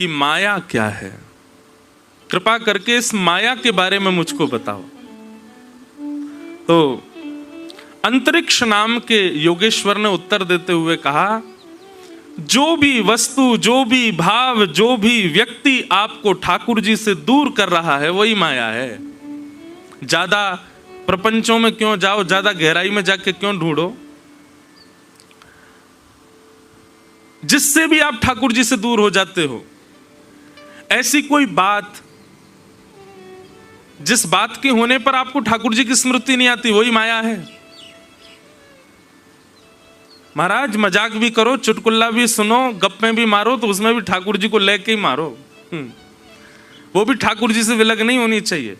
कि माया क्या है। कृपा करके इस माया के बारे में मुझको बताओ। तो अंतरिक्ष नाम के योगेश्वर ने उत्तर देते हुए कहा, जो भी वस्तु, जो भी भाव, जो भी व्यक्ति आपको ठाकुर जी से दूर कर रहा है वही माया है। ज्यादा प्रपंचों में क्यों जाओ, ज्यादा गहराई में जाके क्यों ढूंढो। जिससे भी आप ठाकुर जी से दूर हो जाते हो, ऐसी कोई बात जिस बात के होने पर आपको ठाकुर जी की स्मृति नहीं आती वही माया है। महाराज मजाक भी करो, चुटकुल्ला भी सुनो, गप्पे भी मारो, तो उसमें भी ठाकुर जी को लेके ही मारो। वो भी ठाकुर जी से विलग नहीं होनी चाहिए।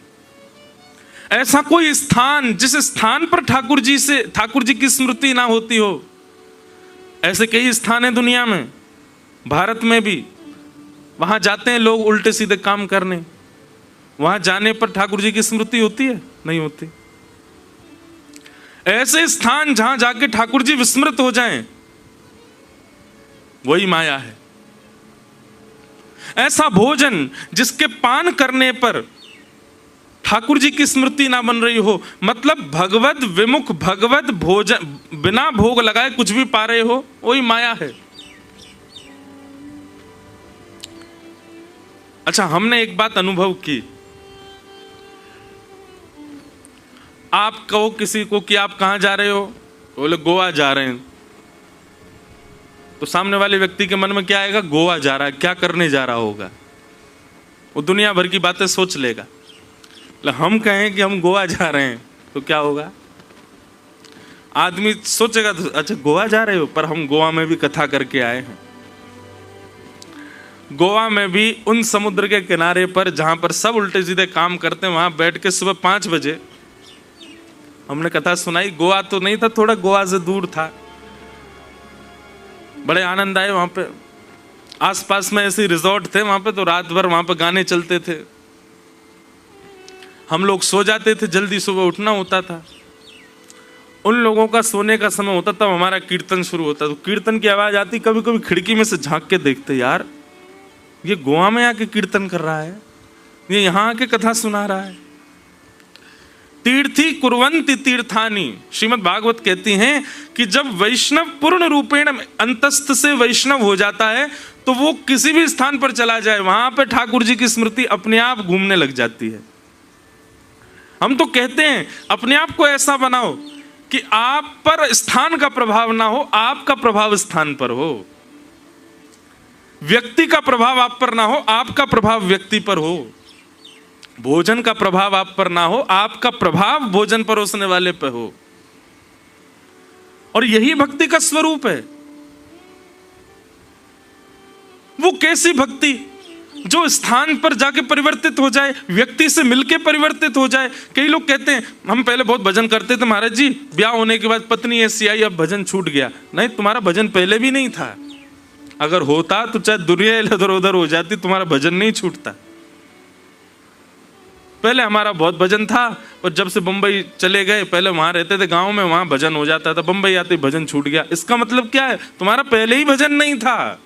ऐसा कोई स्थान जिस स्थान पर ठाकुर जी की स्मृति ना होती हो। ऐसे कई स्थान हैं दुनिया में, भारत में भी। वहां जाते हैं लोग उल्टे सीधे काम करने, वहां जाने पर ठाकुर जी की स्मृति होती है? नहीं होती। ऐसे स्थान जहां जाके ठाकुर जी विस्मृत हो जाएं, वही माया है। ऐसा भोजन जिसके पान करने पर ठाकुर जी की स्मृति ना बन रही हो, मतलब भगवत विमुख, भगवत भोजन बिना भोग लगाए कुछ भी पा रहे हो, वही माया है। अच्छा, हमने एक बात अनुभव की। आप कहो किसी को कि आप कहां जा रहे हो, बोले गोवा जा रहे हैं, तो सामने वाले व्यक्ति के मन में क्या आएगा? गोवा जा रहा है, क्या करने जा रहा होगा? वो दुनिया भर की बातें सोच लेगा। हम कहें कि हम गोवा जा रहे हैं तो क्या होगा? आदमी सोचेगा तो अच्छा गोवा जा रहे हो, पर हम गोवा में भी कथा करके आए हैं। गोवा में भी उन समुद्र के किनारे पर जहां पर सब उल्टे सीधे काम करते हैं, वहां बैठ के सुबह 5 बजे हमने कथा सुनाई। गोवा तो नहीं था, थोड़ा गोवा से दूर था। बड़े आनंद आए वहां पे। आसपास में ऐसे रिजॉर्ट थे वहां पे, तो रात भर वहां पे गाने चलते थे। हम लोग सो जाते थे, जल्दी सुबह उठना होता था। उन लोगों का सोने का समय होता था, हमारा कीर्तन शुरू होता। तो कीर्तन की आवाज आती, कभी कभी खिड़की में से झांक के देखते, यार ये गोवा में आके कीर्तन कर रहा है, ये यहां आके कथा सुना रहा है। तीर्थी कुर्वन्ति तीर्थानि, श्रीमद् भागवत कहती हैं कि जब वैष्णव पूर्ण रूपेण अंतस्थ से वैष्णव हो जाता है, तो वो किसी भी स्थान पर चला जाए, वहां पर ठाकुर जी की स्मृति अपने आप घूमने लग जाती है। हम तो कहते हैं अपने आप को ऐसा बनाओ कि आप पर स्थान का प्रभाव ना हो, आपका प्रभाव स्थान पर हो। व्यक्ति का प्रभाव आप पर ना हो, आपका प्रभाव व्यक्ति पर हो। भोजन का प्रभाव आप पर ना हो, आपका प्रभाव भोजन परोसने वाले पर हो। और यही भक्ति का स्वरूप है। वो कैसी भक्ति जो स्थान पर जाके परिवर्तित हो जाए, व्यक्ति से मिलके परिवर्तित हो जाए। कई लोग कहते हैं हम पहले बहुत भजन करते थे महाराज जी, ब्याह होने के बाद पत्नी ऐसी आई, अब भजन छूट गया। नहीं, तुम्हारा भजन पहले भी नहीं था। अगर होता तो चाहे दुनिया इधर उधर हो जाती, तुम्हारा भजन नहीं छूटता। पहले हमारा बहुत भजन था, और जब से बंबई चले गए, पहले वहां रहते थे गांव में, वहां भजन हो जाता था, बंबई आते भजन छूट गया। इसका मतलब क्या है? तुम्हारा पहले ही भजन नहीं था,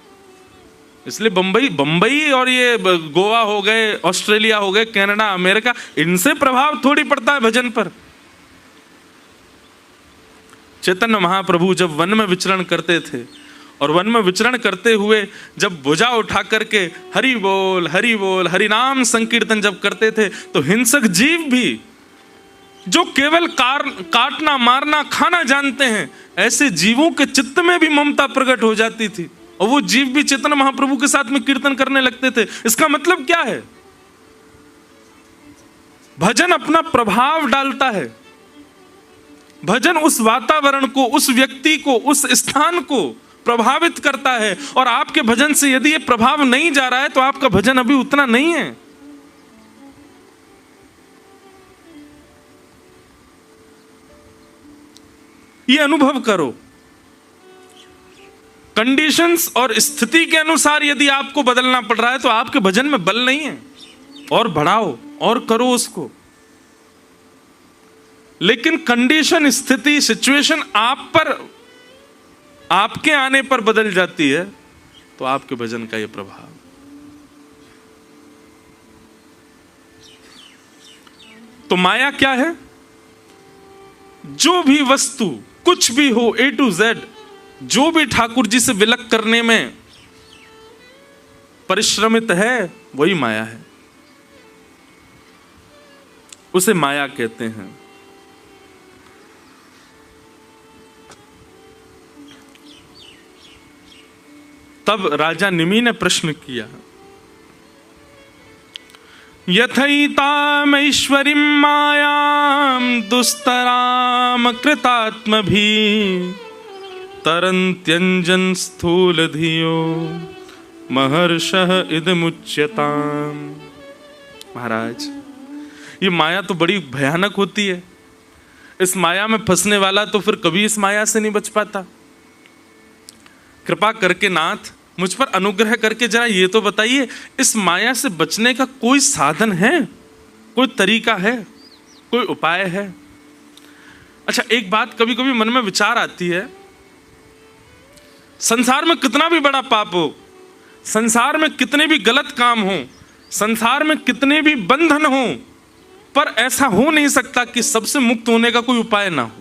इसलिए बंबई और ये गोवा हो गए, ऑस्ट्रेलिया हो गए, कनाडा, अमेरिका, इनसे प्रभाव थोड़ी पड़ता है भजन पर। चैतन्य महाप्रभु जब वन में विचरण करते थे, और वन में विचरण करते हुए जब भुजा उठा करके हरि बोल हरि नाम संकीर्तन जब करते थे, तो हिंसक जीव भी जो केवल काटना मारना खाना जानते हैं, ऐसे जीवों के चित्त में भी ममता प्रकट हो जाती थी, और वो जीव भी चैतन्य महाप्रभु के साथ में कीर्तन करने लगते थे। इसका मतलब क्या है? भजन अपना प्रभाव डालता है। भजन उस वातावरण को, उस व्यक्ति को, उस स्थान को प्रभावित करता है। और आपके भजन से यदि ये प्रभाव नहीं जा रहा है, तो आपका भजन अभी उतना नहीं है। ये अनुभव करो। कंडीशंस और स्थिति के अनुसार यदि आपको बदलना पड़ रहा है, तो आपके भजन में बल नहीं है। और बढ़ाओ और करो उसको। लेकिन कंडीशन, स्थिति, सिचुएशन आप पर, आपके आने पर बदल जाती है, तो आपके भजन का यह प्रभाव। तो माया क्या है? जो भी वस्तु कुछ भी हो, A to Z, जो भी ठाकुर जी से विलक करने में परिश्रमित है वही माया है, उसे माया कहते हैं। तब राजा निमि ने प्रश्न किया, यथैतामैश्वरीं मायां दुस्तराम कृतात्मभिः तरन्त्यञ्जन स्थूल धियो महर्षः इदमुच्यताम्। महाराज, ये माया तो बड़ी भयानक होती है। इस माया में फंसने वाला तो फिर कभी इस माया से नहीं बच पाता। कृपा करके नाथ मुझ पर अनुग्रह करके जरा ये तो बताइए, इस माया से बचने का कोई साधन है, कोई तरीका है, कोई उपाय है? अच्छा, एक बात कभी कभी मन में विचार आती है, संसार में कितना भी बड़ा पाप हो, संसार में कितने भी गलत काम हो, संसार में कितने भी बंधन हो, पर ऐसा हो नहीं सकता कि सबसे मुक्त होने का कोई उपाय ना हो।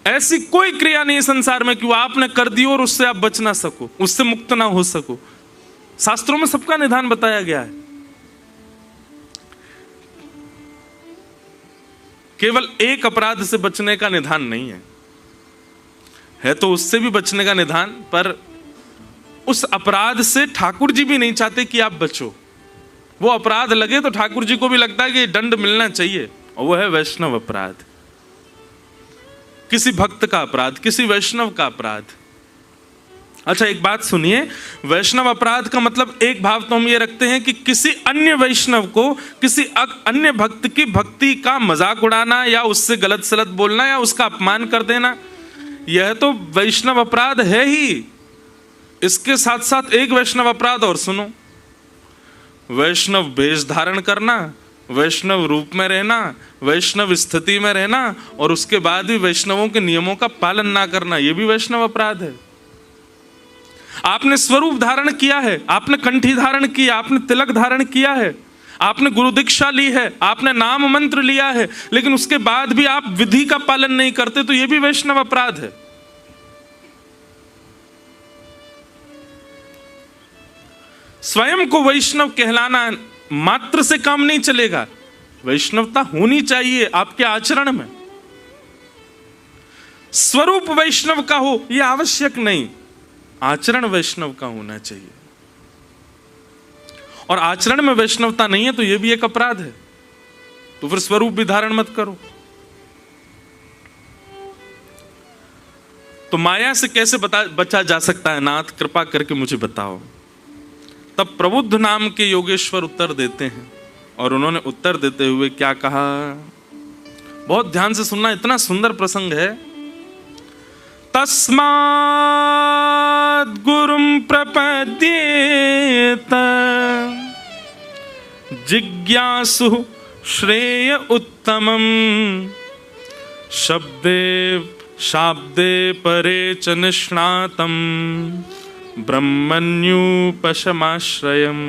ऐसी कोई क्रिया नहीं संसार में कि वो आपने कर दी और उससे आप बच ना सको, उससे मुक्त ना हो सको। शास्त्रों में सबका निदान बताया गया है। केवल एक अपराध से बचने का निदान नहीं है तो उससे भी बचने का निदान, पर उस अपराध से ठाकुर जी भी नहीं चाहते कि आप बचो। वो अपराध लगे तो ठाकुर जी को भी लगता है कि दंड मिलना चाहिए, और वो है वैष्णव अपराध, किसी भक्त का अपराध, किसी वैष्णव का अपराध। अच्छा, एक बात सुनिए, वैष्णव अपराध का मतलब एक भाव तो हम ये रखते हैं कि किसी अन्य वैष्णव को, किसी अन्य भक्त की भक्ति का मजाक उड़ाना या उससे गलत सलत बोलना या उसका अपमान कर देना, यह तो वैष्णव अपराध है ही। इसके साथ साथ एक वैष्णव अपराध और सुनो, वैष्णव वेश धारण करना, वैष्णव रूप में रहना, वैष्णव स्थिति में रहना और उसके बाद भी वैष्णवों के नियमों का पालन ना करना, यह भी वैष्णव अपराध है। आपने स्वरूप धारण किया है, आपने कंठी धारण किया, आपने तिलक धारण किया है, आपने गुरु दीक्षा ली है, आपने नाम मंत्र लिया है, लेकिन उसके बाद भी आप विधि का पालन नहीं करते, तो यह भी वैष्णव अपराध है। स्वयं को वैष्णव कहलाना मात्र से काम नहीं चलेगा, वैष्णवता होनी चाहिए आपके आचरण में। स्वरूप वैष्णव का हो यह आवश्यक नहीं, आचरण वैष्णव का होना चाहिए। और आचरण में वैष्णवता नहीं है तो यह भी एक अपराध है, तो फिर स्वरूप भी धारण मत करो। तो माया से कैसे बचा जा सकता है नाथ, कृपा करके मुझे बताओ। तब प्रबुद्ध नाम के योगेश्वर उत्तर देते हैं, और उन्होंने उत्तर देते हुए क्या कहा, बहुत ध्यान से सुनना, इतना सुंदर प्रसंग है। तस्मात् गुरुं प्रपद्येत जिज्ञासु श्रेय उत्तमं शब्दे शाब्दे परे च निष्णातं ब्रह्मण्युपशमाश्रयम्।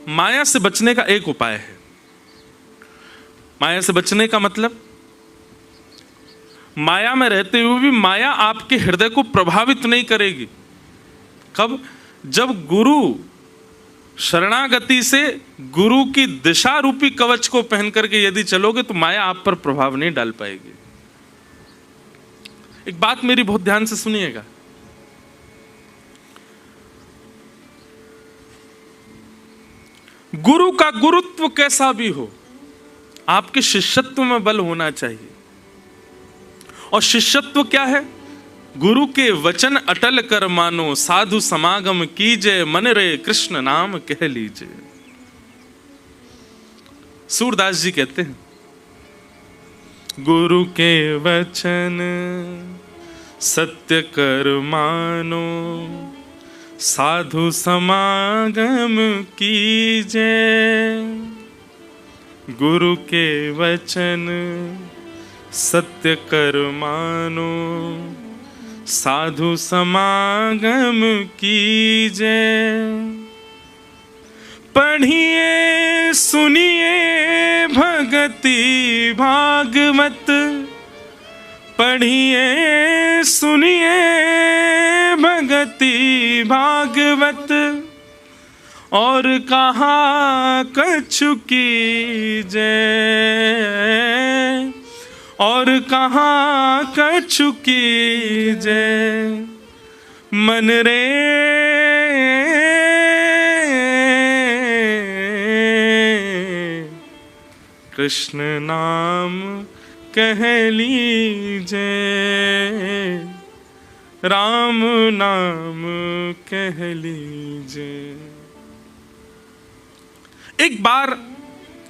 माया से बचने का एक उपाय है। माया से बचने का मतलब, माया में रहते हुए भी माया आपके हृदय को प्रभावित नहीं करेगी। कब? जब गुरु शरणागति से गुरु की दिशा रूपी कवच को पहन करके यदि चलोगे तो माया आप पर प्रभाव नहीं डाल पाएगी। एक बात मेरी बहुत ध्यान से सुनिएगा, गुरु का गुरुत्व कैसा भी हो, आपके शिष्यत्व में बल होना चाहिए। और शिष्यत्व क्या है? गुरु के वचन अटल कर मानो, साधु समागम कीजे, मन रे कृष्ण नाम कह लीजिए। सूरदास जी कहते हैं, गुरु के वचन सत्य कर मानो, साधु समागम कीजे। गुरु के वचन सत्य कर मानो, साधु समागम कीजे। पढ़िए सुनिए भगति भागवत, पढ़िए सुनिए भगति भागवत, और कहा कछु कीजे, और कहा कछु कीजे। मन रे कृष्ण नाम कह लीजे, राम नाम कह लीजे। एक बार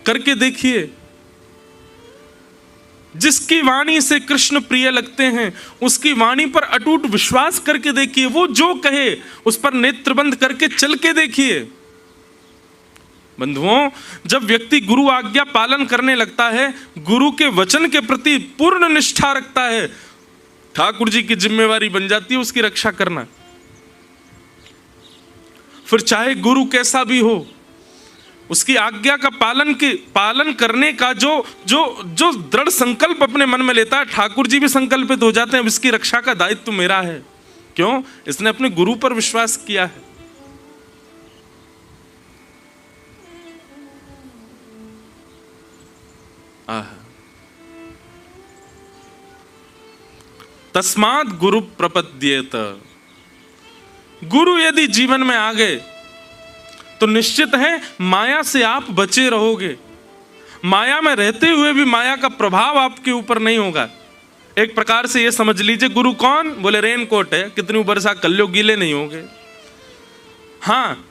करके देखिए, जिसकी वाणी से कृष्ण प्रिय लगते हैं उसकी वाणी पर अटूट विश्वास करके देखिए। वो जो कहे उस पर नेत्र बंद करके चल के देखिए। बंधुओं, जब व्यक्ति गुरु आज्ञा पालन करने लगता है, गुरु के वचन के प्रति पूर्ण निष्ठा रखता है, ठाकुर जी की जिम्मेवारी बन जाती है उसकी रक्षा करना। फिर चाहे गुरु कैसा भी हो, उसकी आज्ञा का पालन करने का जो दृढ़ संकल्प अपने मन में लेता है, ठाकुर जी भी संकल्पित हो जाते हैं, अब इसकी रक्षा का दायित्व मेरा है। क्यों? इसने अपने गुरु पर विश्वास किया है। तस्मात् गुरु प्रपद्येत। गुरु यदि जीवन में आ गए तो निश्चित है माया से आप बचे रहोगे। माया में रहते हुए भी माया का प्रभाव आपके ऊपर नहीं होगा। एक प्रकार से ये समझ लीजिए, गुरु कौन? बोले रेन कोट है, कितनी बरसा कर लो गीले नहीं होगे। हाँ,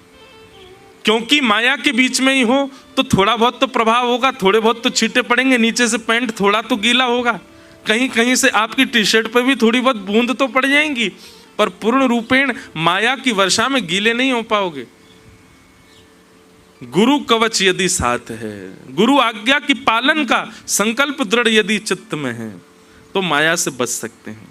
क्योंकि माया के बीच में ही हो तो थोड़ा बहुत तो प्रभाव होगा, थोड़े बहुत तो छींटे पड़ेंगे, नीचे से पैंट थोड़ा तो गीला होगा, कहीं कहीं से आपकी टी शर्ट पर भी थोड़ी बहुत बूंद तो पड़ जाएंगी, पर पूर्ण रूपेण माया की वर्षा में गीले नहीं हो पाओगे। गुरु कवच यदि साथ है, गुरु आज्ञा की पालन का संकल्प दृढ़ यदि चित्त में है, तो माया से बच सकते हैं।